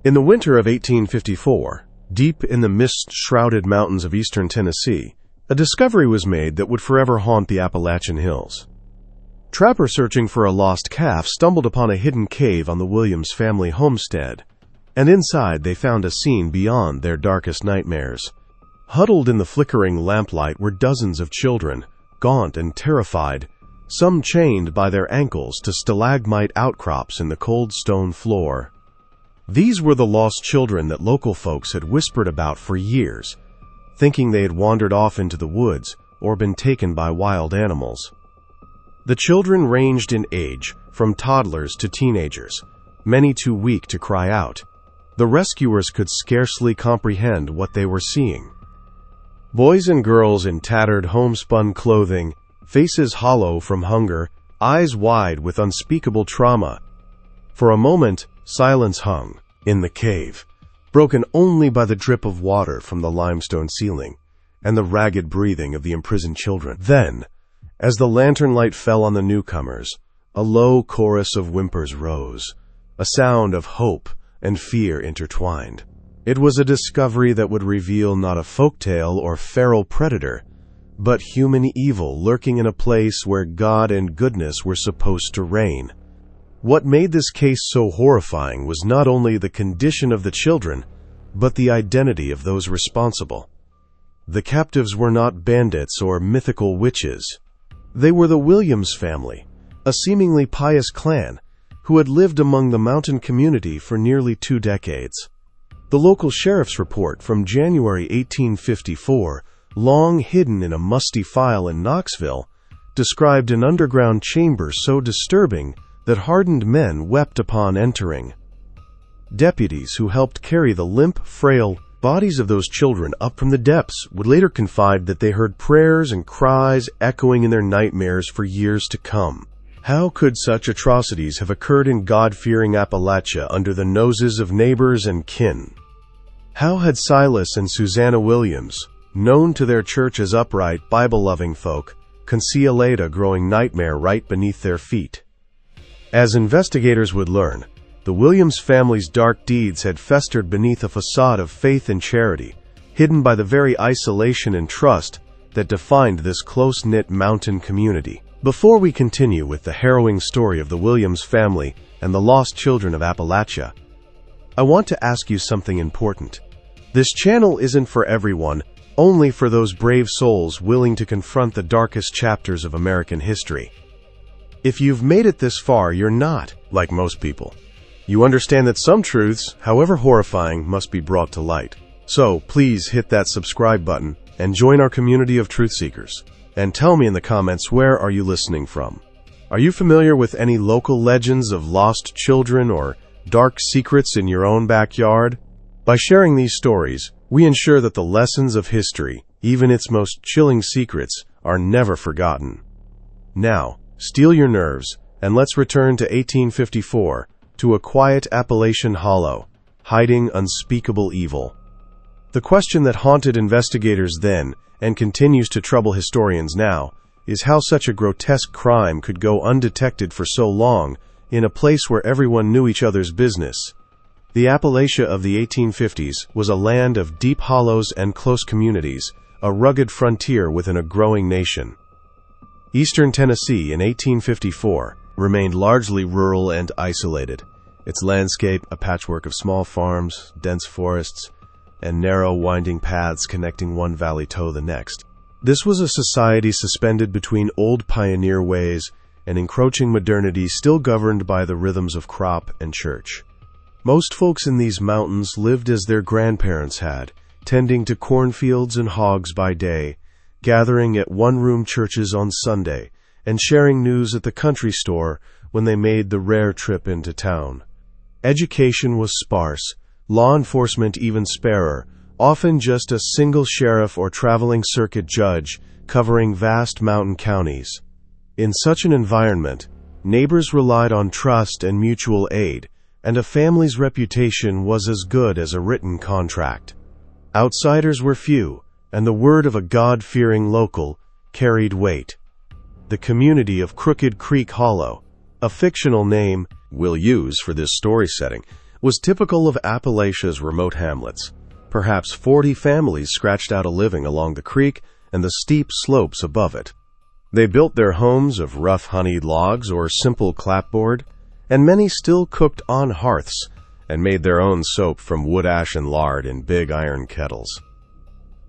In the winter of 1854, deep in the mist-shrouded mountains of eastern Tennessee, a discovery was made that would forever haunt the Appalachian hills. Trappers searching for a lost calf stumbled upon a hidden cave on the Williams family homestead, and inside they found a scene beyond their darkest nightmares. Huddled in the flickering lamplight were dozens of children, gaunt and terrified, some chained by their ankles to stalagmite outcrops in the cold stone floor. These were the lost children that local folks had whispered about for years, thinking they had wandered off into the woods or been taken by wild animals. The children ranged in age, from toddlers to teenagers, many too weak to cry out. The rescuers could scarcely comprehend what they were seeing. Boys and girls in tattered homespun clothing, faces hollow from hunger, eyes wide with unspeakable trauma. For a moment, silence hung in the cave, broken only by the drip of water from the limestone ceiling and the ragged breathing of the imprisoned children. Then, as the lantern light fell on the newcomers, a low chorus of whimpers rose, a sound of hope and fear intertwined. It was a discovery that would reveal not a folktale or feral predator, but human evil lurking in a place where God and goodness were supposed to reign. What made this case so horrifying was not only the condition of the children, but the identity of those responsible. The captives were not bandits or mythical witches. They were the Williams family, a seemingly pious clan who had lived among the mountain community for nearly 2 decades. The local sheriff's report from January 1854, long hidden in a musty file in Knoxville, described an underground chamber so disturbing that hardened men wept upon entering. Deputies who helped carry the limp, frail bodies of those children up from the depths would later confide that they heard prayers and cries echoing in their nightmares for years to come. How could such atrocities have occurred in God-fearing Appalachia under the noses of neighbors and kin? How had Silas and Susanna Williams, known to their church as upright, Bible-loving folk, concealed a growing nightmare right beneath their feet? As investigators would learn, the Williams family's dark deeds had festered beneath a facade of faith and charity, hidden by the very isolation and trust that defined this close-knit mountain community. Before we continue with the harrowing story of the Williams family and the lost children of Appalachia, I want to ask you something important. This channel isn't for everyone, only for those brave souls willing to confront the darkest chapters of American history. If you've made it this far, you're not like most people. You understand that some truths, however horrifying, must be brought to light. So please hit that subscribe button and join our community of truth seekers. And tell me in the comments, where are you listening from? Are you familiar with any local legends of lost children or dark secrets in your own backyard? By sharing these stories, we ensure that the lessons of history, even its most chilling secrets, are never forgotten. Now, steel your nerves, and let's return to 1854, to a quiet Appalachian hollow, hiding unspeakable evil. The question that haunted investigators then, and continues to trouble historians now, is how such a grotesque crime could go undetected for so long in a place where everyone knew each other's business. The Appalachia of the 1850s was a land of deep hollows and close communities, a rugged frontier within a growing nation. Eastern Tennessee in 1854 remained largely rural and isolated, its landscape a patchwork of small farms, dense forests, and narrow winding paths connecting one valley to the next. This was a society suspended between old pioneer ways and encroaching modernity, still governed by the rhythms of crop and church. Most folks in these mountains lived as their grandparents had, tending to cornfields and hogs by day, gathering at one-room churches on Sunday, and sharing news at the country store when they made the rare trip into town. Education was sparse, law enforcement even sparer, often just a single sheriff or traveling circuit judge covering vast mountain counties. In such an environment, neighbors relied on trust and mutual aid, and a family's reputation was as good as a written contract. Outsiders were few, and the word of a God-fearing local carried weight. The community of Crooked Creek Hollow, a fictional name we'll use for this story setting, was typical of Appalachia's remote hamlets. Perhaps 40 families scratched out a living along the creek and the steep slopes above it. They built their homes of rough honeyed logs or simple clapboard, and many still cooked on hearths and made their own soap from wood ash and lard in big iron kettles.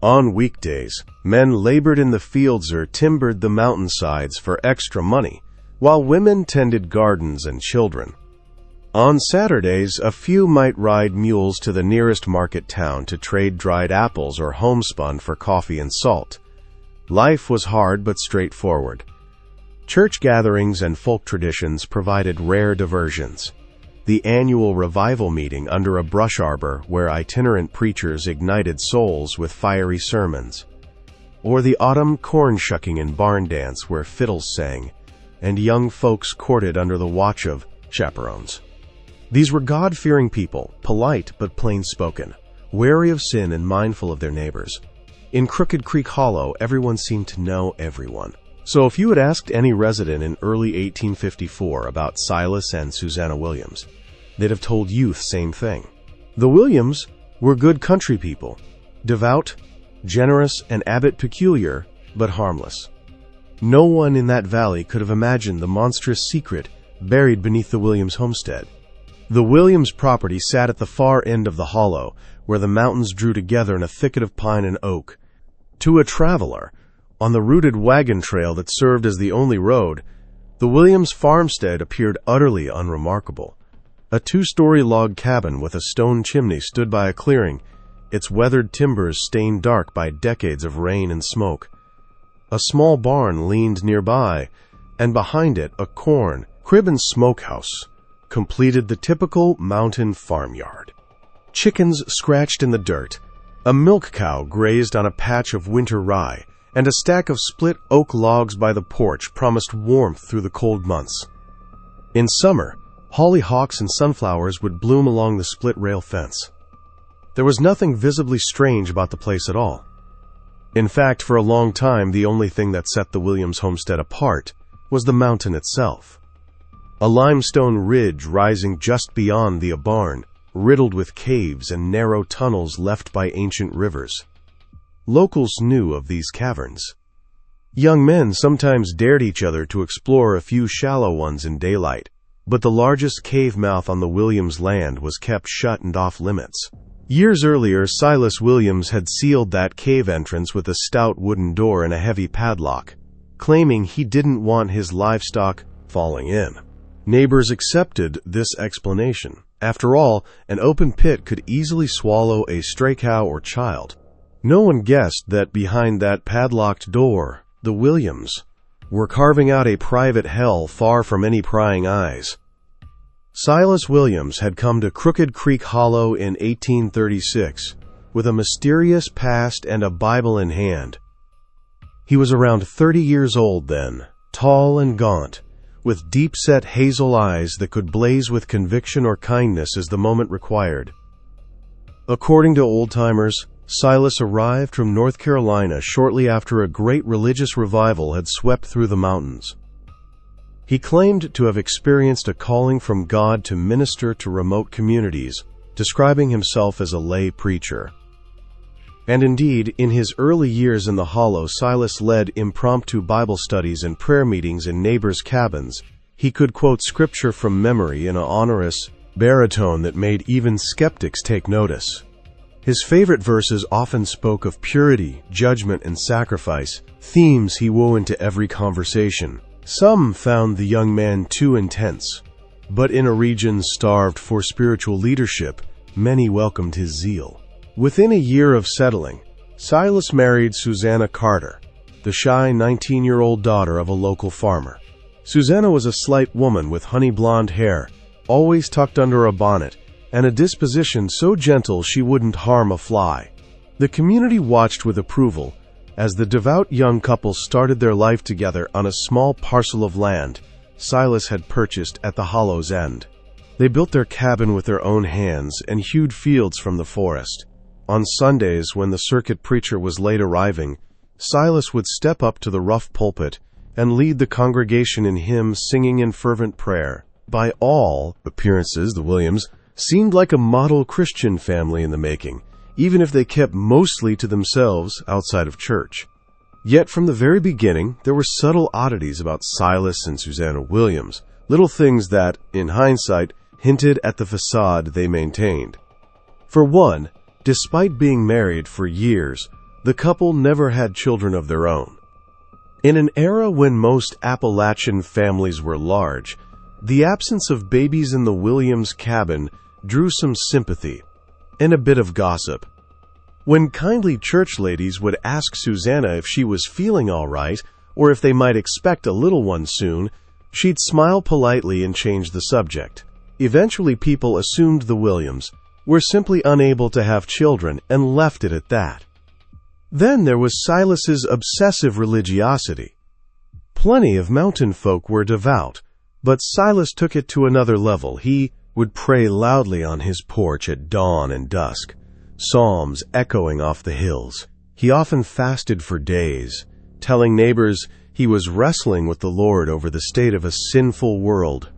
On weekdays, men labored in the fields or timbered the mountainsides for extra money, while women tended gardens and children. On Saturdays, a few might ride mules to the nearest market town to trade dried apples or homespun for coffee and salt. Life was hard but straightforward. Church gatherings and folk traditions provided rare diversions. The annual revival meeting under a brush arbor where itinerant preachers ignited souls with fiery sermons, or the autumn corn shucking and barn dance where fiddles sang and young folks courted under the watch of chaperones. These were God-fearing people, polite but plain-spoken, wary of sin and mindful of their neighbors. In Crooked Creek Hollow, everyone seemed to know everyone. So if you had asked any resident in early 1854 about Silas and Susanna Williams, they'd have told you the same thing. The Williams were good country people, devout, generous, and a bit peculiar, but harmless. No one in that valley could have imagined the monstrous secret buried beneath the Williams homestead. The Williams property sat at the far end of the hollow, where the mountains drew together in a thicket of pine and oak. To a traveler, on the rooted wagon trail that served as the only road, the Williams farmstead appeared utterly unremarkable. A 2-story log cabin with a stone chimney stood by a clearing, its weathered timbers stained dark by decades of rain and smoke. A small barn leaned nearby, and behind it a corn, crib and smokehouse completed the typical mountain farmyard. Chickens scratched in the dirt, a milk cow grazed on a patch of winter rye, and a stack of split oak logs by the porch promised warmth through the cold months. In summer, hollyhocks and sunflowers would bloom along the split-rail fence. There was nothing visibly strange about the place at all. In fact, for a long time, the only thing that set the Williams homestead apart was the mountain itself. A limestone ridge rising just beyond the barn, riddled with caves and narrow tunnels left by ancient rivers. Locals knew of these caverns. Young men sometimes dared each other to explore a few shallow ones in daylight, but the largest cave mouth on the Williams land was kept shut and off limits. Years earlier, Silas Williams had sealed that cave entrance with a stout wooden door and a heavy padlock, claiming he didn't want his livestock falling in. Neighbors accepted this explanation. After all, an open pit could easily swallow a stray cow or child. No one guessed that behind that padlocked door, the Williams were carving out a private hell far from any prying eyes. Silas Williams had come to Crooked Creek Hollow in 1836 with a mysterious past and a Bible in hand. He was around 30 years old then, tall and gaunt, with deep-set hazel eyes that could blaze with conviction or kindness as the moment required. According to old-timers, Silas arrived from North Carolina shortly after a great religious revival had swept through the mountains. He claimed to have experienced a calling from God to minister to remote communities, describing himself as a lay preacher. And indeed, in his early years in the Hollow, Silas led impromptu Bible studies and prayer meetings in neighbors' cabins. He could quote scripture from memory in an onerous baritone that made even skeptics take notice. His favorite verses often spoke of purity, judgment, and sacrifice, themes he wove into every conversation. Some found the young man too intense, but in a region starved for spiritual leadership, many welcomed his zeal. Within a year of settling, Silas married Susanna Carter, the shy 19-year-old daughter of a local farmer. Susanna was a slight woman with honey blonde hair, always tucked under a bonnet, and a disposition so gentle she wouldn't harm a fly. The community watched with approval as the devout young couple started their life together on a small parcel of land Silas had purchased at the Hollow's end. They built their cabin with their own hands and hewed fields from the forest. On Sundays, when the circuit preacher was late arriving, Silas would step up to the rough pulpit and lead the congregation in hymns, singing in fervent prayer. By all appearances, the Williams seemed like a model Christian family in the making, even if they kept mostly to themselves outside of church. Yet from the very beginning, there were subtle oddities about Silas and Susanna Williams, little things that, in hindsight, hinted at the facade they maintained. For one, despite being married for years, the couple never had children of their own. In an era when most Appalachian families were large, the absence of babies in the Williams cabin drew some sympathy and a bit of gossip. When kindly church ladies would ask Susanna if she was feeling all right or if they might expect a little one soon, she'd smile politely and change the subject. Eventually, people assumed the Williams were simply unable to have children and left it at that. Then there was Silas's obsessive religiosity. Plenty of mountain folk were devout, but Silas took it to another level. He would pray loudly on his porch at dawn and dusk, psalms echoing off the hills. He often fasted for days, telling neighbors he was wrestling with the Lord over the state of a sinful world.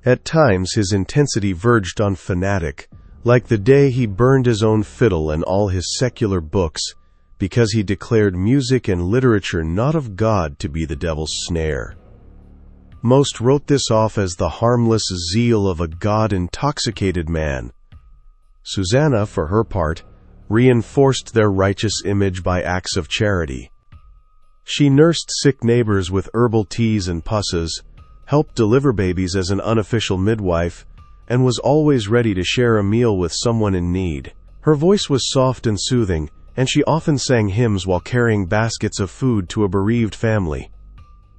At times his intensity verged on fanatic, like the day he burned his own fiddle and all his secular books, because he declared music and literature not of God to be the devil's snare. Most wrote this off as the harmless zeal of a God-intoxicated man. Susanna, for her part, reinforced their righteous image by acts of charity. She nursed sick neighbors with herbal teas and pusses, helped deliver babies as an unofficial midwife, and was always ready to share a meal with someone in need. Her voice was soft and soothing, and she often sang hymns while carrying baskets of food to a bereaved family.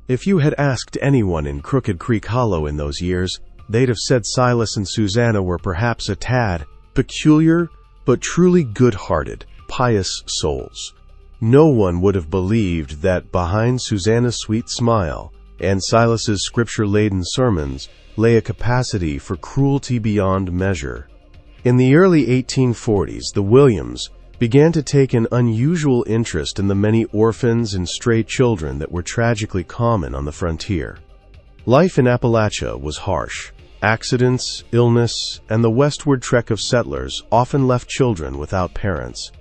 If you had asked anyone in Crooked Creek Hollow in those years, they'd have said Silas and Susanna were perhaps a tad peculiar, but truly good-hearted, pious souls. No one would have believed that behind Susanna's sweet smile and Silas's scripture-laden sermons lay a capacity for cruelty beyond measure. In the early 1840s, the Williams began to take an unusual interest in the many orphans and stray children that were tragically common on the frontier. Life in Appalachia was harsh. Accidents, illness, and the westward trek of settlers often left children without parents.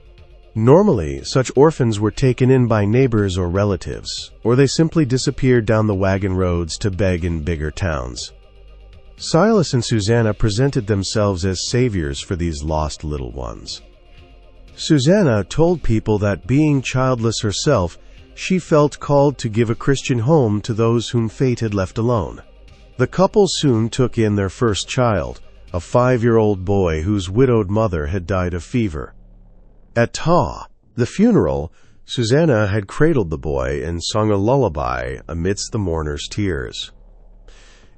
Normally, such orphans were taken in by neighbors or relatives, or they simply disappeared down the wagon roads to beg in bigger towns. Silas and Susanna presented themselves as saviors for these lost little ones. Susanna told people that, being childless herself, she felt called to give a Christian home to those whom fate had left alone. The couple soon took in their first child, a 5-year-old boy whose widowed mother had died of fever. At the funeral, Susanna had cradled the boy and sung a lullaby amidst the mourners' tears.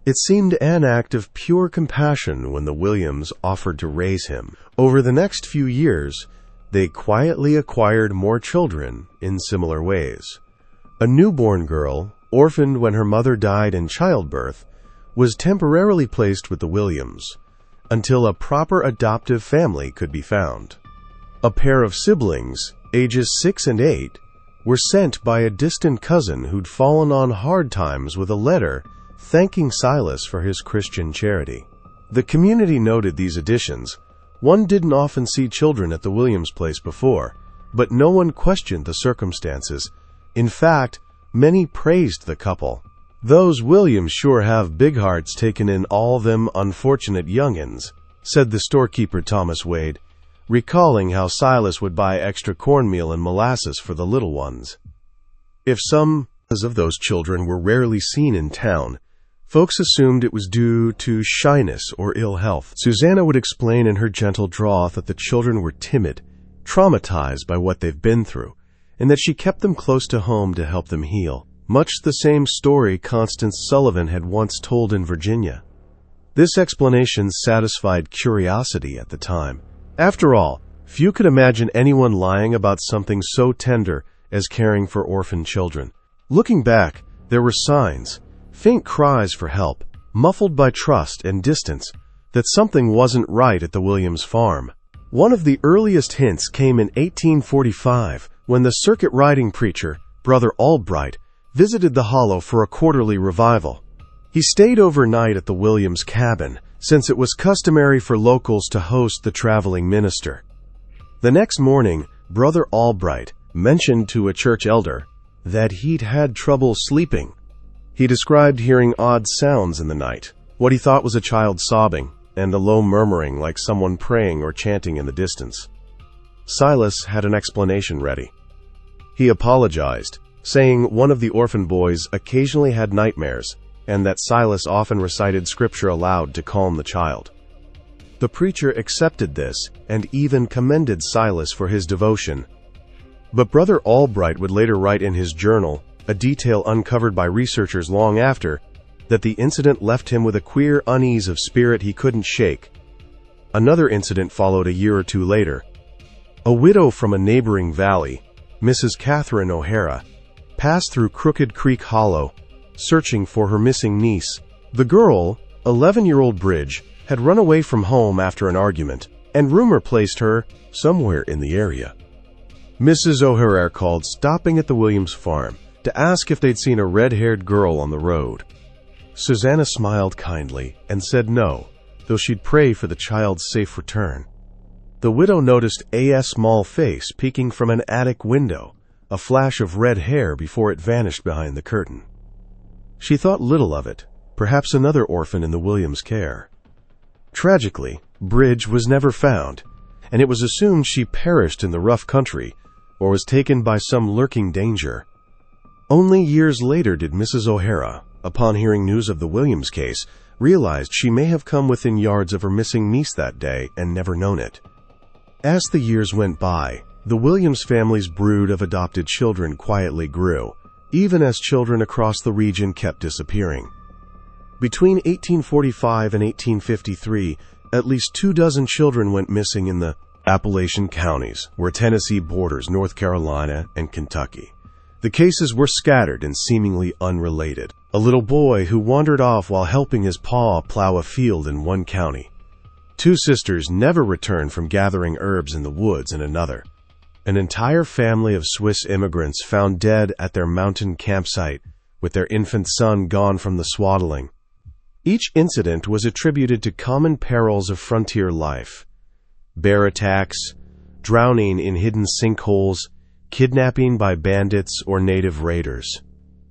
It seemed an act of pure compassion when the Williams offered to raise him. Over the next few years, they quietly acquired more children in similar ways. A newborn girl, orphaned when her mother died in childbirth, was temporarily placed with the Williams until a proper adoptive family could be found. A pair of siblings, ages 6 and 8, were sent by a distant cousin who'd fallen on hard times with a letter thanking Silas for his Christian charity. The community noted these additions. One didn't often see children at the Williams place before, but no one questioned the circumstances. In fact, many praised the couple. "Those Williams sure have big hearts taking in all them unfortunate young'uns," said the storekeeper Thomas Wade, recalling how Silas would buy extra cornmeal and molasses for the little ones. If some of those children were rarely seen in town, folks assumed it was due to shyness or ill health. Susanna would explain in her gentle drawl that the children were timid, traumatized by what they've been through, and that she kept them close to home to help them heal. Much the same story Constance Sullivan had once told in Virginia. This explanation satisfied curiosity at the time. After all, few could imagine anyone lying about something so tender as caring for orphan children. Looking back, there were signs, faint cries for help, muffled by trust and distance, that something wasn't right at the Williams farm. One of the earliest hints came in 1845 when the circuit riding preacher, Brother Albright, visited the Hollow for a quarterly revival. He stayed overnight at the Williams cabin, since it was customary for locals to host the traveling minister. The next morning, Brother Albright mentioned to a church elder that he'd had trouble sleeping. He described hearing odd sounds in the night, what he thought was a child sobbing, and a low murmuring like someone praying or chanting in the distance. Silas had an explanation ready. He apologized, saying one of the orphan boys occasionally had nightmares, and that Silas often recited scripture aloud to calm the child. The preacher accepted this and even commended Silas for his devotion. But Brother Albright would later write in his journal, a detail uncovered by researchers long after, that the incident left him with a queer unease of spirit he couldn't shake. Another incident followed a year or two later. A widow from a neighboring valley, Mrs. Catherine O'Hara, passed through Crooked Creek Hollow, searching for her missing niece. The girl, 11-year-old Bridge, had run away from home after an argument, and rumor placed her somewhere in the area. Mrs. O'Hara called, stopping at the Williams farm, to ask if they'd seen a red-haired girl on the road. Susanna smiled kindly and said no, though she'd pray for the child's safe return. The widow noticed a small face peeking from an attic window, a flash of red hair before it vanished behind the curtain. She thought little of it, perhaps another orphan in the Williams' care. Tragically, Bridge was never found, and it was assumed she perished in the rough country or was taken by some lurking danger. Only years later did Mrs. O'Hara, upon hearing news of the Williams case, realize she may have come within yards of her missing niece that day and never known it. As the years went by, the Williams family's brood of adopted children quietly grew, even as children across the region kept disappearing. Between 1845 and 1853, at least 24 children went missing in the Appalachian counties, where Tennessee borders North Carolina and Kentucky. The cases were scattered and seemingly unrelated. A little boy who wandered off while helping his pa plow a field in one county. 2 sisters never returned from gathering herbs in the woods in another. An entire family of Swiss immigrants found dead at their mountain campsite, with their infant son gone from the swaddling. Each incident was attributed to common perils of frontier life: bear attacks, drowning in hidden sinkholes, kidnapping by bandits or native raiders.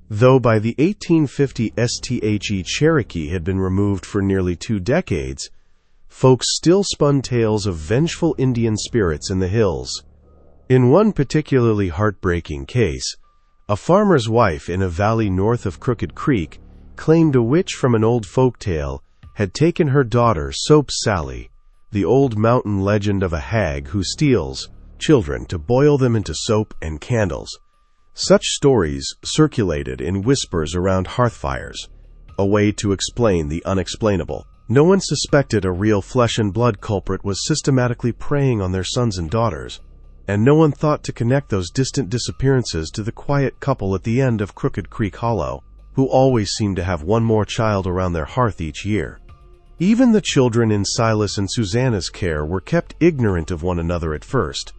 Though by the 1850 STHE Cherokee had been removed for nearly 2 decades, folks still spun tales of vengeful Indian spirits in the hills. In one particularly heartbreaking case, a farmer's wife in a valley north of Crooked Creek claimed a witch from an old folk tale had taken her daughter, Soap Sally, the old mountain legend of a hag who steals children to boil them into soap and candles. Such stories circulated in whispers around hearthfires, a way to explain the unexplainable. No one suspected a real flesh-and-blood culprit was systematically preying on their sons and daughters, and no one thought to connect those distant disappearances to the quiet couple at the end of Crooked Creek Hollow, who always seemed to have one more child around their hearth each year. Even the children in Silas and Susanna's care were kept ignorant of one another at first,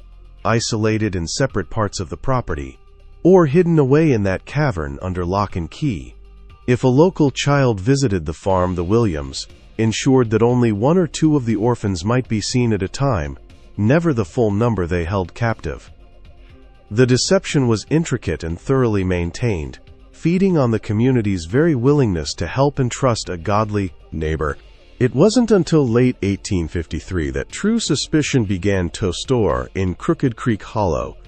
isolated in separate parts of the property, or hidden away in that cavern under lock and key. If a local child visited the farm, the Williams ensured that only 1 or 2 of the orphans might be seen at a time, never the full number they held captive. The deception was intricate and thoroughly maintained, feeding on the community's very willingness to help and trust a godly neighbor. It wasn't until late 1853 that true suspicion began to stir in Crooked Creek Hollow,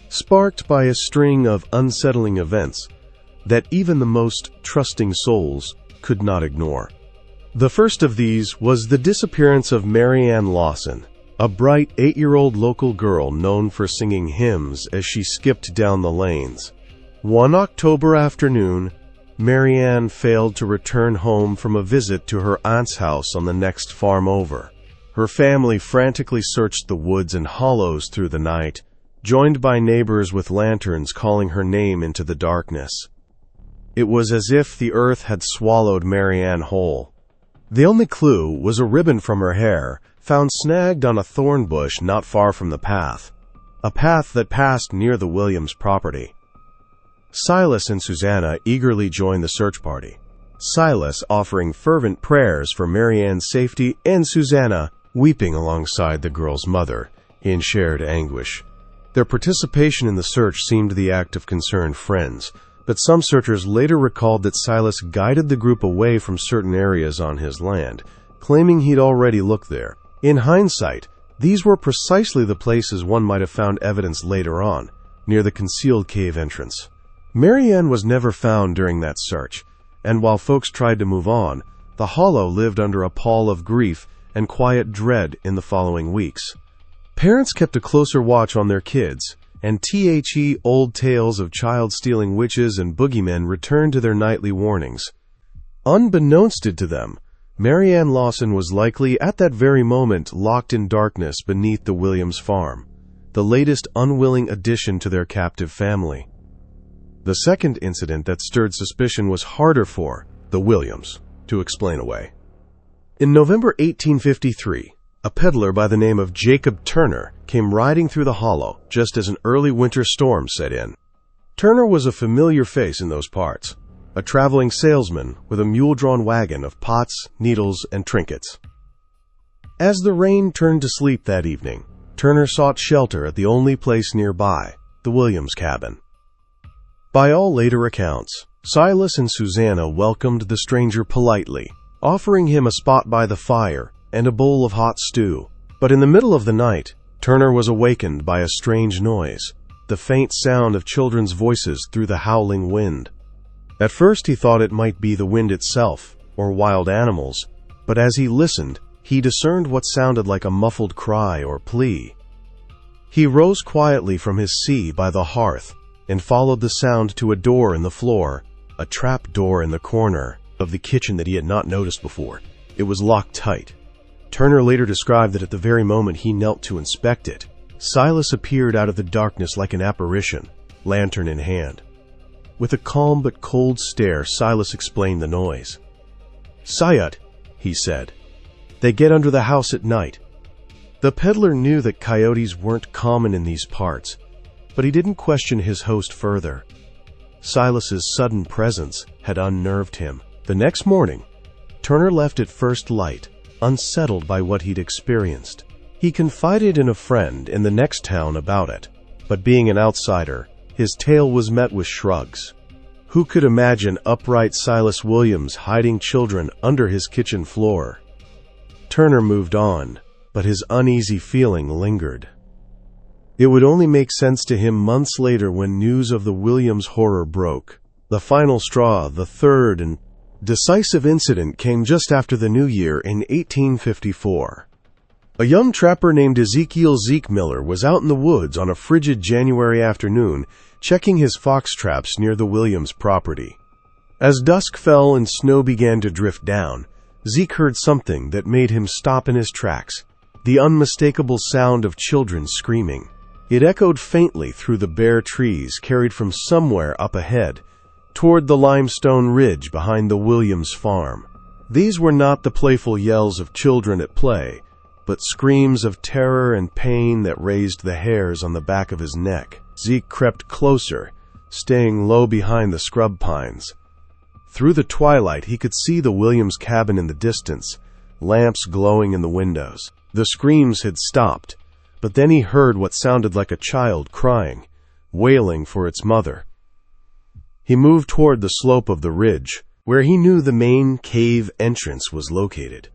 sparked by a string of unsettling events that even the most trusting souls could not ignore. The first of these was the disappearance of Mary Ann Lawson, a bright 8-year-old local girl known for singing hymns as she skipped down the lanes. One October afternoon, Mary Ann failed to return home from a visit to her aunt's house on the next farm over. Her family frantically searched the woods and hollows through the night, joined by neighbors with lanterns calling her name into the darkness. It was as if the earth had swallowed Mary Ann whole. The only clue was a ribbon from her hair, found snagged on a thorn bush not far from the path, a path that passed near the Williams property. Silas and Susanna eagerly joined the search party. Silas offering fervent prayers for Marianne's safety, and Susanna weeping alongside the girl's mother in shared anguish. Their participation in the search seemed the act of concerned friends, but some searchers later recalled that Silas guided the group away from certain areas on his land, claiming he'd already looked there. In hindsight, these were precisely the places one might have found evidence later on, near the concealed cave entrance. Marianne was never found during that search, and while folks tried to move on, the Hollow lived under a pall of grief and quiet dread in the following weeks. Parents kept a closer watch on their kids, and old tales of child-stealing witches and boogeymen returned to their nightly warnings. Unbeknownst to them, Marianne Lawson was likely, at that very moment, locked in darkness beneath the Williams farm, the latest unwilling addition to their captive family. The second incident that stirred suspicion was harder for the Williams to explain away. In November 1853, a peddler by the name of Jacob Turner came riding through the Hollow just as an early winter storm set in. Turner was a familiar face in those parts, a traveling salesman with a mule-drawn wagon of pots, needles, and trinkets. As the rain turned to sleep that evening, Turner sought shelter at the only place nearby, the Williams cabin. By all later accounts, Silas and Susanna welcomed the stranger politely, offering him a spot by the fire and a bowl of hot stew. But in the middle of the night, Turner was awakened by a strange noise, the faint sound of children's voices through the howling wind. At first he thought it might be the wind itself, or wild animals, but as he listened, he discerned what sounded like a muffled cry or plea. He rose quietly from his seat by the hearth and followed the sound to a door in the floor, a trap door in the corner of the kitchen that he had not noticed before. It was locked tight. Turner later described that at the very moment he knelt to inspect it, Silas appeared out of the darkness like an apparition, lantern in hand. With a calm but cold stare, Silas explained the noise. "Sayat," he said. "They get under the house at night." The peddler knew that coyotes weren't common in these parts, but he didn't question his host further. Silas's sudden presence had unnerved him. The next morning, Turner left at first light, unsettled by what he'd experienced. He confided in a friend in the next town about it, but being an outsider, his tale was met with shrugs. Who could imagine upright Silas Williams hiding children under his kitchen floor? Turner moved on, but his uneasy feeling lingered. It would only make sense to him months later when news of the Williams horror broke. The final straw, the third and decisive incident, came just after the new year in 1854. A young trapper named Ezekiel Zeke Miller was out in the woods on a frigid January afternoon, checking his fox traps near the Williams property. As dusk fell and snow began to drift down, Zeke heard something that made him stop in his tracks, the unmistakable sound of children screaming. It echoed faintly through the bare trees, carried from somewhere up ahead, toward the limestone ridge behind the Williams farm. These were not the playful yells of children at play, but screams of terror and pain that raised the hairs on the back of his neck. Zeke crept closer, staying low behind the scrub pines. Through the twilight, he could see the Williams cabin in the distance, lamps glowing in the windows. The screams had stopped, but then he heard what sounded like a child crying, wailing for its mother. He moved toward the slope of the ridge, where he knew the main cave entrance was located.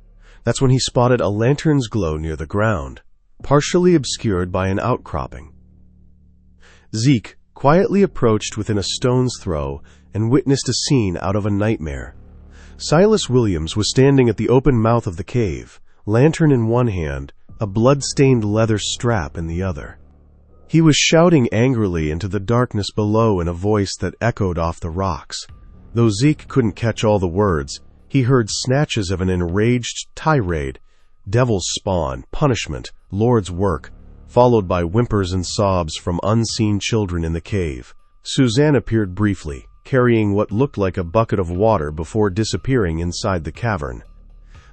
That's when he spotted a lantern's glow near the ground, partially obscured by an outcropping. Zeke quietly approached within a stone's throw and witnessed a scene out of a nightmare. Silas Williams was standing at the open mouth of the cave, lantern in one hand, a blood-stained leather strap in the other. He was shouting angrily into the darkness below in a voice that echoed off the rocks. Though Zeke couldn't catch all the words, he heard snatches of an enraged tirade, devil's spawn, punishment, Lord's work, followed by whimpers and sobs from unseen children in the cave. Suzanne appeared briefly, carrying what looked like a bucket of water before disappearing inside the cavern.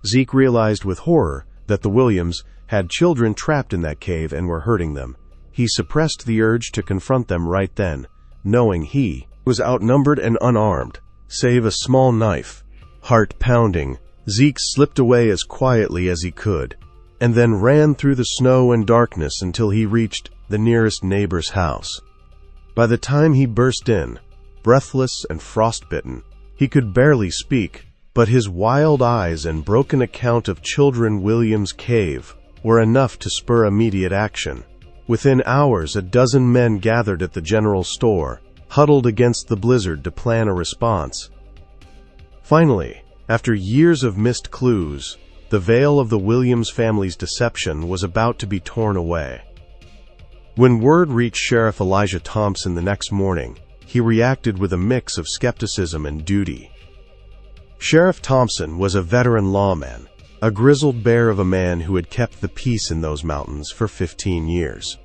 Zeke realized with horror that the Williams had children trapped in that cave and were hurting them. He suppressed the urge to confront them right then, knowing he was outnumbered and unarmed, save a small knife, Heart pounding, Zeke slipped away as quietly as he could, and then ran through the snow and darkness until he reached the nearest neighbor's house. By the time he burst in, breathless and frostbitten, he could barely speak, but his wild eyes and broken account of Children Williams' cave were enough to spur immediate action. Within hours, a dozen men gathered at the general store, huddled against the blizzard to plan a response. Finally, after years of missed clues, the veil of the Williams family's deception was about to be torn away. When word reached Sheriff Elijah Thompson the next morning, he reacted with a mix of skepticism and duty. Sheriff Thompson was a veteran lawman, a grizzled bear of a man who had kept the peace in those mountains for 15 years.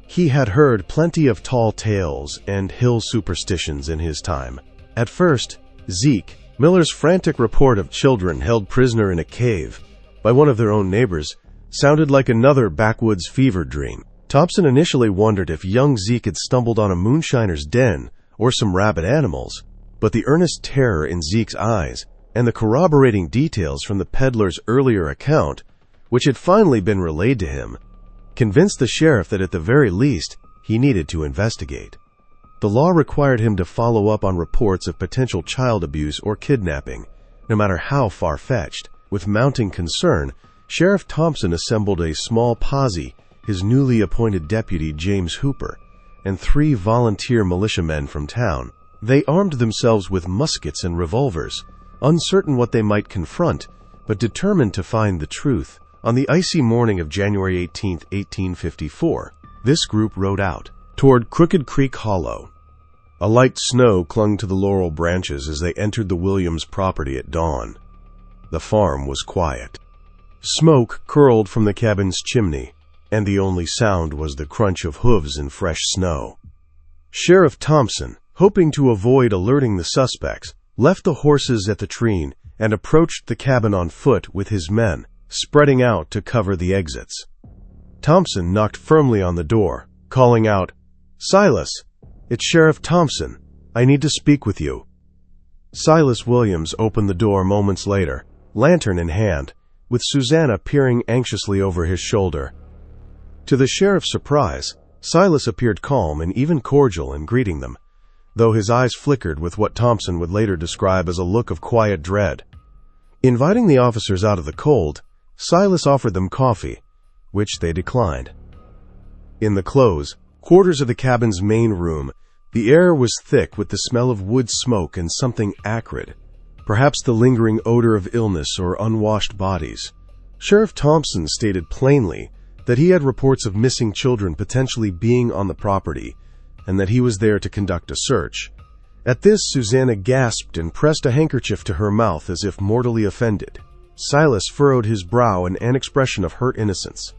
He had heard plenty of tall tales and hill superstitions in his time. At first, Zeke, Miller's frantic report of children held prisoner in a cave by one of their own neighbors, sounded like another backwoods fever dream. Thompson initially wondered if young Zeke had stumbled on a moonshiner's den or some rabid animals, but the earnest terror in Zeke's eyes and the corroborating details from the peddler's earlier account, which had finally been relayed to him, convinced the sheriff that at the very least he needed to investigate. The law required him to follow up on reports of potential child abuse or kidnapping, no matter how far-fetched. With mounting concern, Sheriff Thompson assembled a small posse, his newly appointed deputy James Hooper, and 3 volunteer militiamen from town. They armed themselves with muskets and revolvers, uncertain what they might confront, but determined to find the truth. On the icy morning of January 18, 1854, this group rode out toward Crooked Creek Hollow. A light snow clung to the laurel branches as they entered the Williams property at dawn. The farm was quiet. Smoke curled from the cabin's chimney, and the only sound was the crunch of hooves in fresh snow. Sheriff Thompson, hoping to avoid alerting the suspects, left the horses at the tree and approached the cabin on foot with his men, spreading out to cover the exits. Thompson knocked firmly on the door, calling out, "Silas, it's Sheriff Thompson. I need to speak with you." Silas Williams opened the door moments later, lantern in hand, with Susanna peering anxiously over his shoulder. To the sheriff's surprise, Silas appeared calm and even cordial in greeting them, though his eyes flickered with what Thompson would later describe as a look of quiet dread. Inviting the officers out of the cold, Silas offered them coffee, which they declined. In the close quarters of the cabin's main room, the air was thick with the smell of wood smoke and something acrid, perhaps the lingering odor of illness or unwashed bodies. Sheriff Thompson stated plainly that he had reports of missing children potentially being on the property, and that he was there to conduct a search. At this, Susanna gasped and pressed a handkerchief to her mouth as if mortally offended. Silas furrowed his brow in an expression of hurt innocence.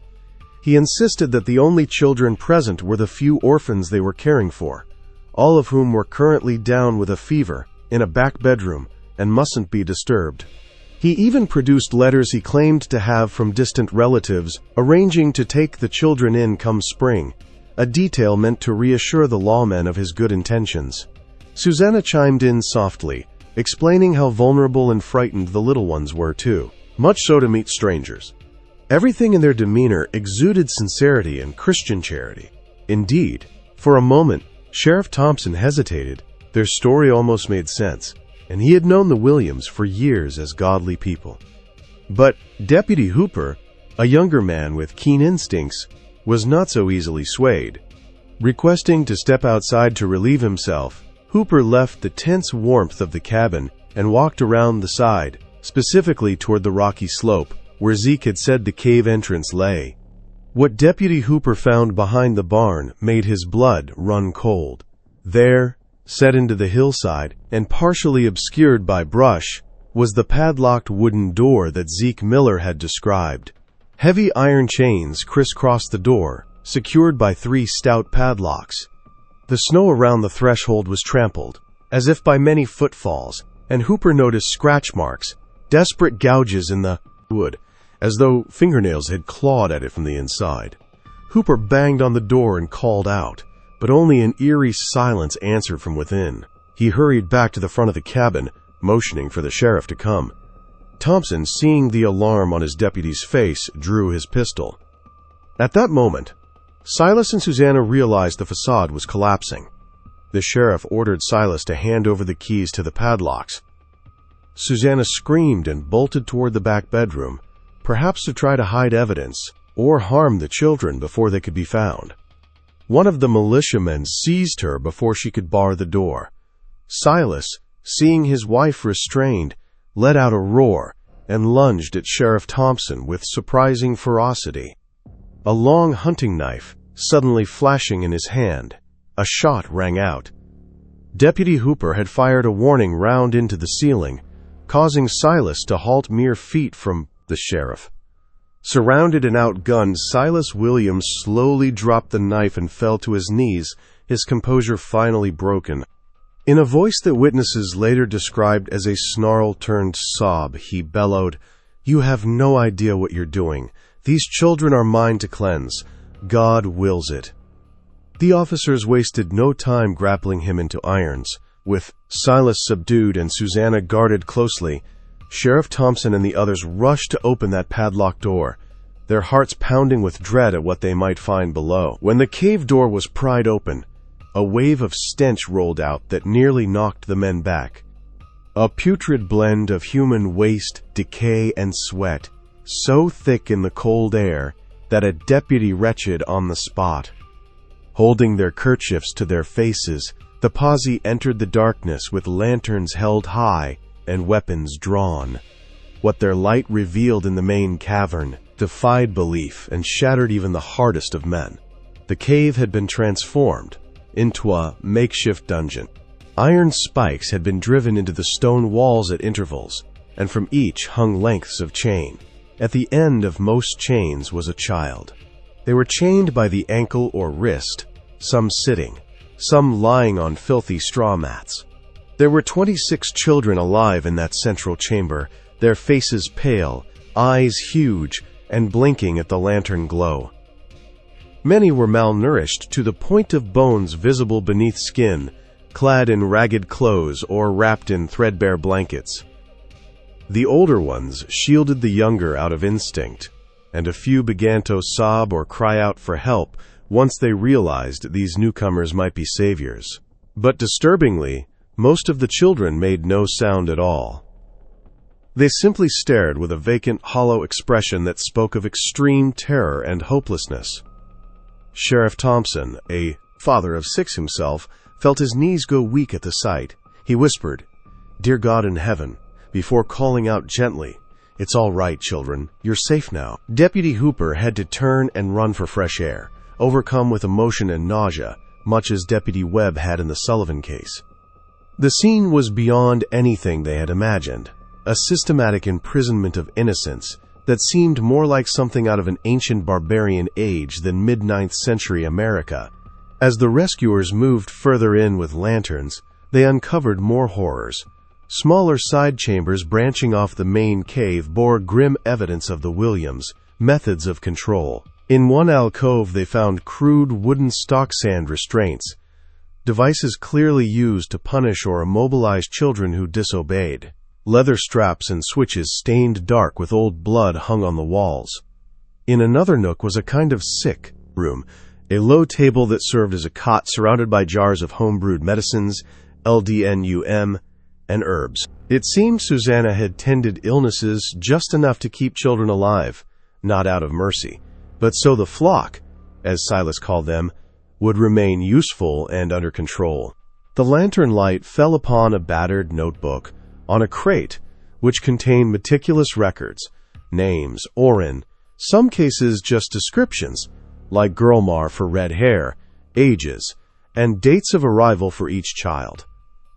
He insisted that the only children present were the few orphans they were caring for, all of whom were currently down with a fever in a back bedroom and mustn't be disturbed. He even produced letters he claimed to have from distant relatives arranging to take the children in come spring, a detail meant to reassure the lawmen of his good intentions. Susanna chimed in softly, explaining how vulnerable and frightened the little ones were too, much so to meet strangers. Everything in their demeanor exuded sincerity and Christian charity. Indeed, for a moment, Sheriff Thompson hesitated. Their story almost made sense, and he had known the Williams for years as godly people. But Deputy Hooper, a younger man with keen instincts, was not so easily swayed. Requesting to step outside to relieve himself, Hooper left the tense warmth of the cabin and walked around the side, specifically toward the rocky slope where Zeke had said the cave entrance lay. What Deputy Hooper found behind the barn made his blood run cold. There, set into the hillside and partially obscured by brush, was the padlocked wooden door that Zeke Miller had described. Heavy iron chains crisscrossed the door, secured by 3 stout padlocks. The snow around the threshold was trampled, as if by many footfalls, and Hooper noticed scratch marks, desperate gouges in the wood, as though fingernails had clawed at it from the inside. Hooper banged on the door and called out, but only an eerie silence answered from within. He hurried back to the front of the cabin, motioning for the sheriff to come. Thompson, seeing the alarm on his deputy's face, drew his pistol. At that moment, Silas and Susanna realized the facade was collapsing. The sheriff ordered Silas to hand over the keys to the padlocks. Susanna screamed and bolted toward the back bedroom, perhaps to try to hide evidence or harm the children before they could be found. One of the militiamen seized her before she could bar the door. Silas, seeing his wife restrained, let out a roar and lunged at Sheriff Thompson with surprising ferocity. A long hunting knife suddenly flashing in his hand, a shot rang out. Deputy Hooper had fired a warning round into the ceiling, causing Silas to halt mere feet from the sheriff. Surrounded and outgunned, Silas Williams slowly dropped the knife and fell to his knees, his composure finally broken. In a voice that witnesses later described as a snarl-turned-sob, he bellowed, "You have no idea what you're doing. These children are mine to cleanse. God wills it." The officers wasted no time grappling him into irons. With Silas subdued and Susanna guarded closely, Sheriff Thompson and the others rushed to open that padlocked door, their hearts pounding with dread at what they might find below. When the cave door was pried open, a wave of stench rolled out that nearly knocked the men back. A putrid blend of human waste, decay, and sweat, so thick in the cold air that a deputy wretched on the spot. Holding their kerchiefs to their faces, the posse entered the darkness with lanterns held high and weapons drawn. What their light revealed in the main cavern defied belief and shattered even the hardest of men. The cave had been transformed into a makeshift dungeon. Iron spikes had been driven into the stone walls at intervals, and from each hung lengths of chain. At the end of most chains was a child. They were chained by the ankle or wrist, some sitting, some lying on filthy straw mats. There were 26 children alive in that central chamber, their faces pale, eyes huge, and blinking at the lantern glow. Many were malnourished to the point of bones visible beneath skin, clad in ragged clothes or wrapped in threadbare blankets. The older ones shielded the younger out of instinct, and a few began to sob or cry out for help once they realized these newcomers might be saviors. But disturbingly, most of the children made no sound at all. They simply stared with a vacant, hollow expression that spoke of extreme terror and hopelessness. Sheriff Thompson, a father of 6 himself, felt his knees go weak at the sight. He whispered, "Dear God in heaven," before calling out gently, "It's all right, children. You're safe now." Deputy Hooper had to turn and run for fresh air, overcome with emotion and nausea, much as Deputy Webb had in the Sullivan case. The scene was beyond anything they had imagined, a systematic imprisonment of innocence that seemed more like something out of an ancient barbarian age than mid-9th century America. As the rescuers moved further in with lanterns, they uncovered more horrors. Smaller side chambers branching off the main cave bore grim evidence of the Williams' methods of control. In one alcove they found crude wooden stock sand restraints, devices clearly used to punish or immobilize children who disobeyed. Leather straps and switches stained dark with old blood hung on the walls. In another nook was a kind of sick room, a low table that served as a cot surrounded by jars of home-brewed medicines, LDNUM, and herbs. It seemed Susanna had tended illnesses just enough to keep children alive, not out of mercy, but so the flock, as Silas called them, would remain useful and under control. The lantern light fell upon a battered notebook, on a crate, which contained meticulous records, names, Orin, some cases just descriptions, like Girlmar for red hair, ages, and dates of arrival for each child.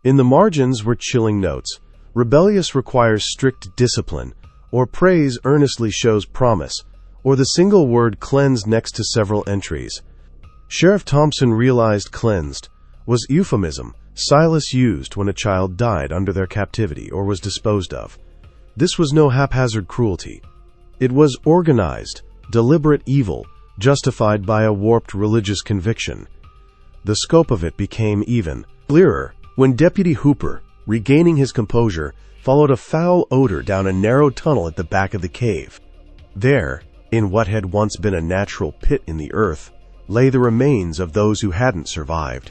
In the margins were chilling notes. Rebellious requires strict discipline, or praise earnestly shows promise, or the single word cleansed next to several entries. Sheriff Thompson realized cleansed was euphemism Silas used when a child died under their captivity or was disposed of. This was no haphazard cruelty. It was organized, deliberate evil, justified by a warped religious conviction. The scope of it became even clearer when Deputy Hooper regaining his composure, followed a foul odor down a narrow tunnel at the back of the cave. There, in what had once been a natural pit in the earth, lay the remains of those who hadn't survived.